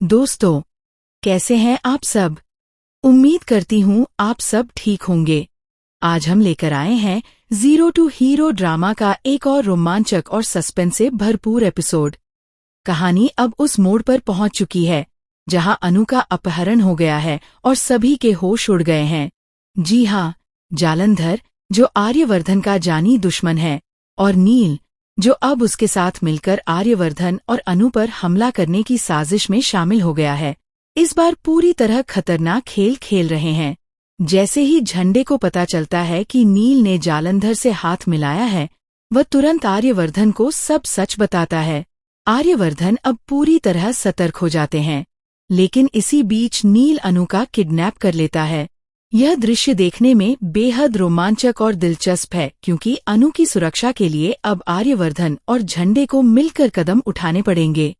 दोस्तों, कैसे हैं आप सब। उम्मीद करती हूँ आप सब ठीक होंगे। आज हम लेकर आए हैं जीरो टू हीरो ड्रामा का एक और रोमांचक और सस्पेंस से भरपूर एपिसोड। कहानी अब उस मोड़ पर पहुंच चुकी है जहां अनु का अपहरण हो गया है और सभी के होश उड़ गए हैं। जी हाँ, जालंधर जो आर्यवर्धन का जानी दुश्मन है, और नील जो अब उसके साथ मिलकर आर्यवर्धन और अनु पर हमला करने की साजिश में शामिल हो गया है, इस बार पूरी तरह खतरनाक खेल खेल रहे हैं। जैसे ही झंडे को पता चलता है कि नील ने जालंधर से हाथ मिलाया है, वह तुरंत आर्यवर्धन को सब सच बताता है। आर्यवर्धन अब पूरी तरह सतर्क हो जाते हैं, लेकिन इसी बीच नील अनु का किडनैप कर लेता है। यह दृश्य देखने में बेहद रोमांचक और दिलचस्प है, क्योंकि अनु की सुरक्षा के लिए अब आर्यवर्धन और झंडे को मिलकर कदम उठाने पड़ेंगे।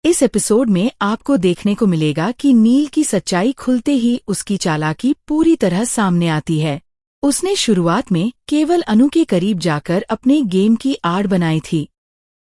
इस एपिसोड में आपको देखने को मिलेगा कि नील की सच्चाई खुलते ही उसकी चालाकी पूरी तरह सामने आती है। उसने शुरुआत में केवल अनु के करीब जाकर अपने गेम की आड़ बनाई थी,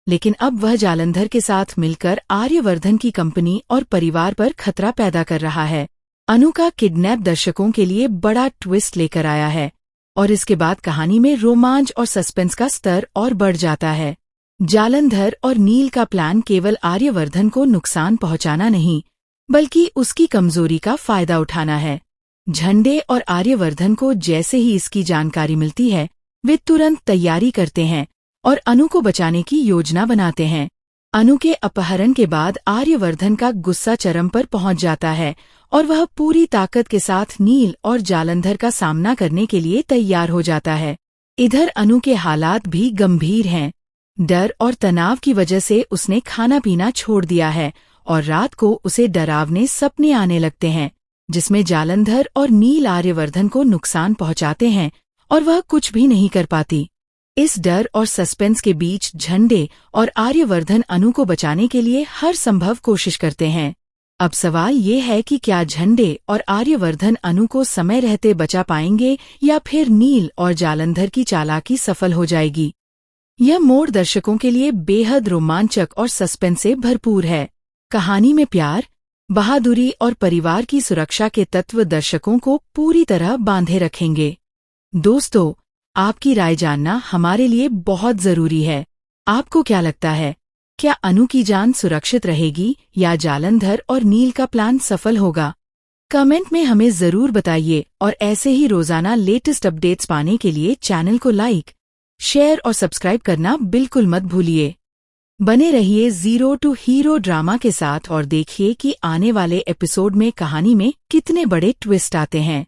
लेकिन अब वह जालंधर के साथ मिलकर आर्यवर्धन की कंपनी और परिवार पर खतरा पैदा कर रहा है। अनु का किडनैप दर्शकों के लिए बड़ा ट्विस्ट लेकर आया है, और इसके बाद कहानी में रोमांच और सस्पेंस का स्तर और बढ़ जाता है। जालंधर और नील का प्लान केवल आर्यवर्धन को नुकसान पहुंचाना नहीं, बल्कि उसकी कमजोरी का फायदा उठाना है। झंडे और आर्यवर्धन को जैसे ही इसकी जानकारी मिलती है, वे तुरंत तैयारी करते हैं और अनु को बचाने की योजना बनाते हैं। अनु के अपहरण के बाद आर्यवर्धन का गुस्सा चरम पर पहुंच जाता है और वह पूरी ताकत के साथ नील और जालंधर का सामना करने के लिए तैयार हो जाता है। इधर अनु के हालात भी गंभीर हैं। डर और तनाव की वजह से उसने खाना पीना छोड़ दिया है और रात को उसे डरावने सपने आने लगते हैं, जिसमें जालंधर और नील आर्यवर्धन को नुकसान पहुंचाते हैं और वह कुछ भी नहीं कर पाती। इस डर और सस्पेंस के बीच झंडे और आर्यवर्धन अनु को बचाने के लिए हर संभव कोशिश करते हैं। अब सवाल ये है कि क्या झंडे और आर्यवर्धन अनु को समय रहते बचा पाएंगे या फिर नील और जालंधर की चालाकी सफल हो जाएगी। यह मोड़ दर्शकों के लिए बेहद रोमांचक और सस्पेंस से भरपूर है। कहानी में प्यार, बहादुरी और परिवार की सुरक्षा के तत्व दर्शकों को पूरी तरह बांधे रखेंगे। दोस्तों, आपकी राय जानना हमारे लिए बहुत जरूरी है। आपको क्या लगता है, क्या अनु की जान सुरक्षित रहेगी या जालंधर और नील का प्लान सफल होगा? कमेंट में हमें जरूर बताइए, और ऐसे ही रोजाना लेटेस्ट अपडेट्स पाने के लिए चैनल को लाइक, शेयर और सब्सक्राइब करना बिल्कुल मत भूलिए। बने रहिए जीरो टू हीरो ड्रामा के साथ और देखिए कि आने वाले एपिसोड में कहानी में कितने बड़े ट्विस्ट आते हैं।